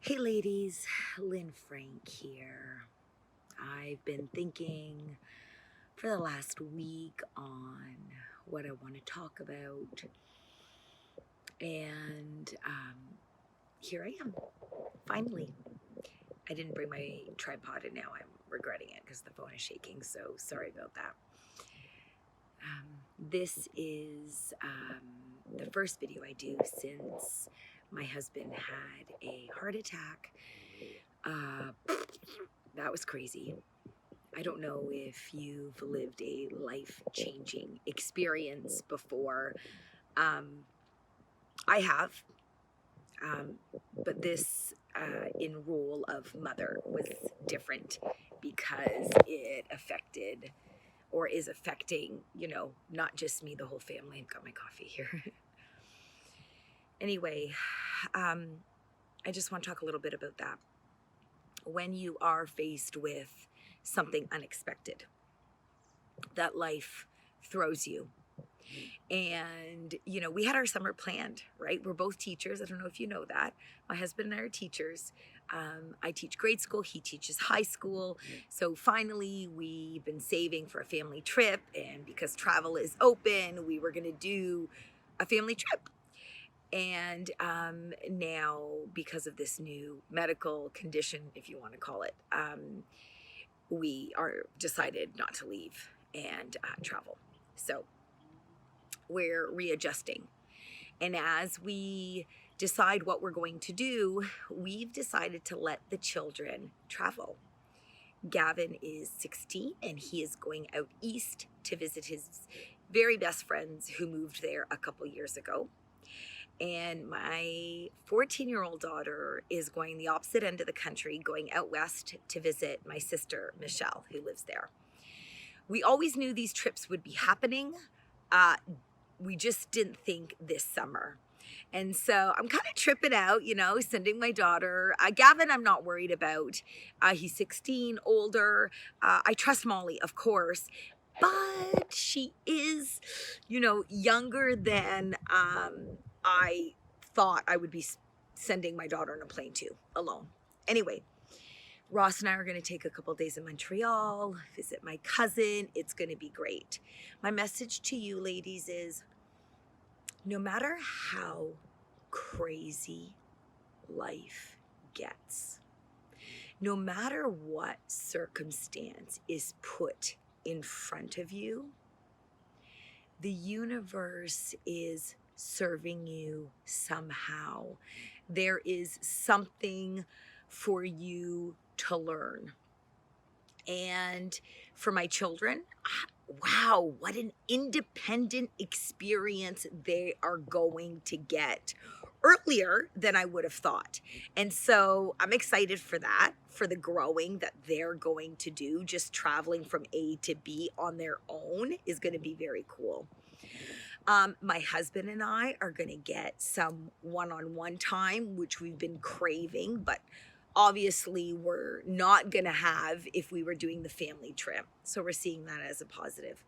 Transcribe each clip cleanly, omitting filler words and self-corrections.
Hey ladies, Lynn Frank here. I've been thinking for the last week on what I want to talk about, and here I am, finally. I didn't bring my tripod and now I'm regretting it because the phone is shaking, so sorry about that. This is the first video I do since my husband had a heart attack. That was crazy. I don't know if you've lived a life-changing experience before. I have, but this in role of mother was different because it affected or is affecting, not just me, the whole family. I've got my coffee here. Anyway, I just want to talk a little bit about that. When you are faced with something unexpected that life throws you. And, we had our summer planned, right? We're both teachers. I don't know if you know that. My husband and I are teachers. I teach grade school. He teaches high school. So finally, we've been saving for a family trip. And because travel is open, we were going to do a family trip. And now, because of this new medical condition, if you want to call it, we are decided not to leave and travel. So we're readjusting. And as we decide what we're going to do, we've decided to let the children travel. Gavin is 16 and he is going out east to visit his very best friends who moved there a couple years ago. And my 14-year-old daughter is going the opposite end of the country, going out west to visit my sister, Michelle, who lives there. We always knew these trips would be happening. We just didn't think this summer. And so I'm kind of tripping out, sending my daughter. Gavin, I'm not worried about. He's 16, older. I trust Molly, of course. But she is, younger than I thought I would be sending my daughter on a plane to, alone. Anyway, Ross and I are going to take a couple days in Montreal, visit my cousin. It's going to be great. My message to you ladies is, no matter how crazy life gets, no matter what circumstance is put in front of you, the universe is serving you somehow. There is something for you to learn. And for my children, wow, what an independent experience they are going to get earlier than I would have thought. And so I'm excited for that, for the growing that they're going to do. Just traveling from A to B on their own is going to be very cool. My husband and I are going to get some one-on-one time, which we've been craving, but obviously we're not going to have if we were doing the family trip. So we're seeing that as a positive.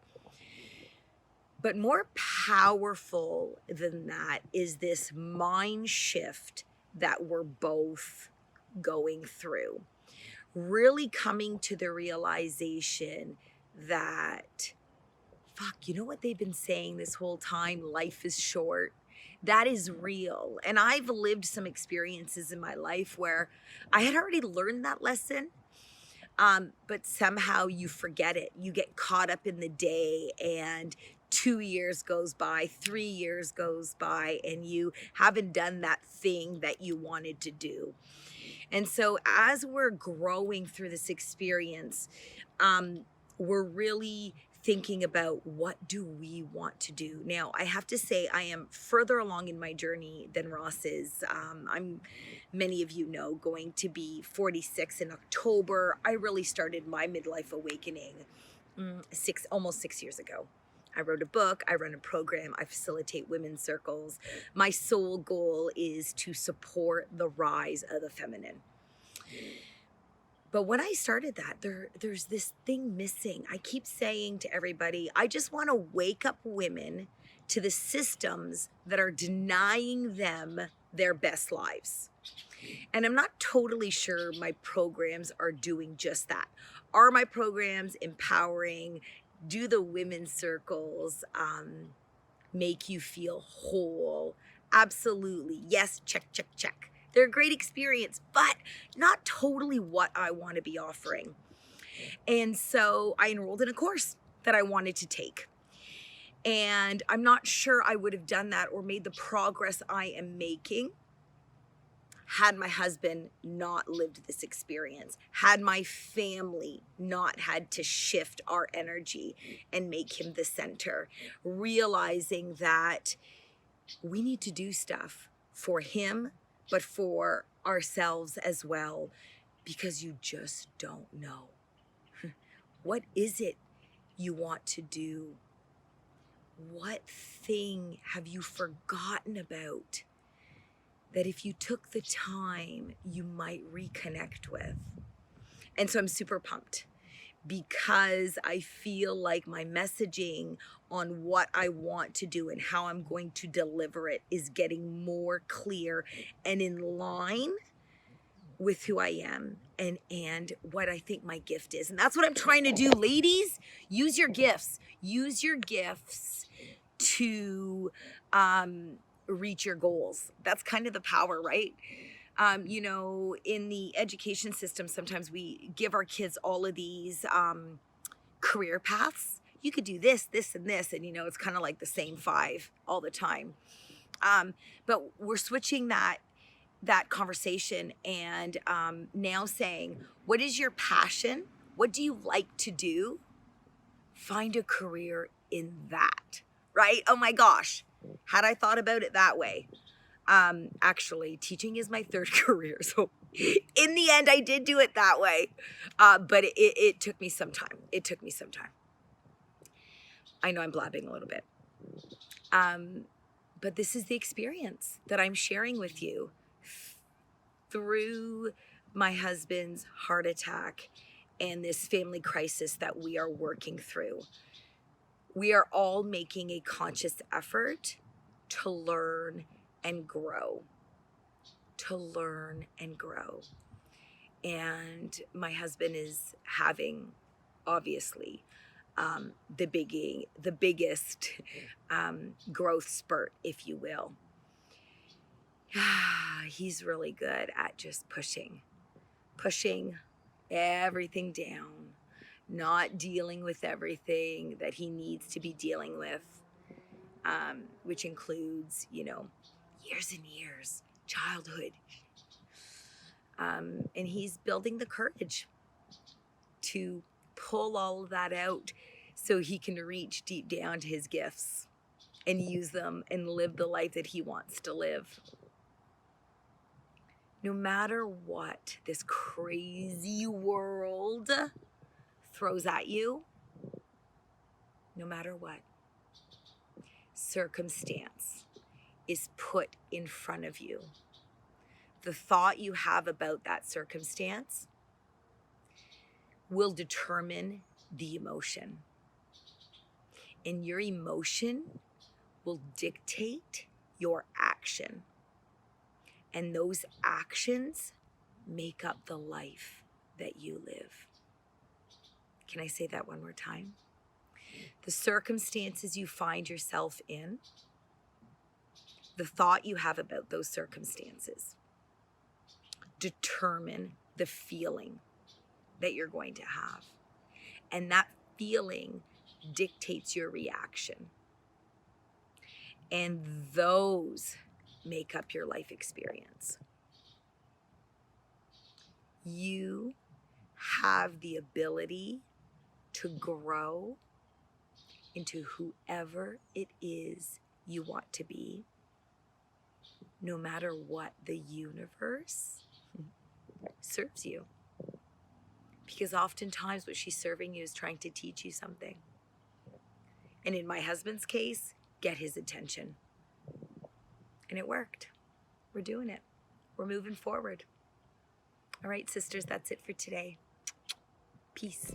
But more powerful than that is this mind shift that we're both going through. Really coming to the realization that, you know what they've been saying this whole time? Life is short. That is real. And I've lived some experiences in my life where I had already learned that lesson, but somehow you forget it. You get caught up in the day and 2 years goes by, 3 years goes by, and you haven't done that thing that you wanted to do. And so as we're growing through this experience, we're really thinking about what do we want to do. Now, I have to say I am further along in my journey than Ross is. I'm, many of you know, going to be 46 in October. I really started my midlife awakening almost 6 years ago. I wrote a book, I run a program, I facilitate women's circles. My sole goal is to support the rise of the feminine. But when I started that, there's this thing missing. I keep saying to everybody, I just want to wake up women to the systems that are denying them their best lives. And I'm not totally sure my programs are doing just that. Are my programs empowering? Do the women's circles make you feel whole? Absolutely. Yes, check, check, check. They're a great experience, but not totally what I want to be offering. And so I enrolled in a course that I wanted to take. And I'm not sure I would have done that or made the progress I am making had my husband not lived this experience, had my family not had to shift our energy and make him the center, realizing that we need to do stuff for him, but for ourselves as well, because you just don't know. What is it you want to do? What thing have you forgotten about that if you took the time, you might reconnect with? And so I'm super pumped because I feel like my messaging on what I want to do and how I'm going to deliver it is getting more clear and in line with who I am and what I think my gift is. And that's what I'm trying to do. Ladies, use your gifts. Use your gifts to reach your goals. That's kind of the power, right? You know, in the education system, sometimes we give our kids all of these career paths. You could do this, this, and this. And, you know, it's kind of like the same 5 all the time. But we're switching that conversation and now saying, what is your passion? What do you like to do? Find a career in that, right? Oh my gosh, had I thought about it that way. Actually, teaching is my 3rd career. So in the end, I did do it that way. But it took me some time. It took me some time. I know I'm blabbing a little bit. But this is the experience that I'm sharing with you through my husband's heart attack and this family crisis that we are working through. We are all making a conscious effort to learn and grow. To learn and grow. And my husband is having, obviously, the biggest growth spurt, if you will. He's really good at just pushing everything down, not dealing with everything that he needs to be dealing with, which includes, you know, years and years, childhood. And he's building the courage to pull all of that out so he can reach deep down to his gifts and use them and live the life that he wants to live. No matter what this crazy world throws at you, no matter what circumstance is put in front of you, the thought you have about that circumstance will determine the emotion. And your emotion will dictate your action. And those actions make up the life that you live. Can I say that one more time? The circumstances you find yourself in, the thought you have about those circumstances, determine the feeling that you're going to have. And that feeling dictates your reaction. And those make up your life experience. You have the ability to grow into whoever it is you want to be, no matter what the universe serves you. Because oftentimes what she's serving you is trying to teach you something. And in my husband's case, get his attention. And it worked. We're doing it. We're moving forward. All right, sisters, that's it for today. Peace.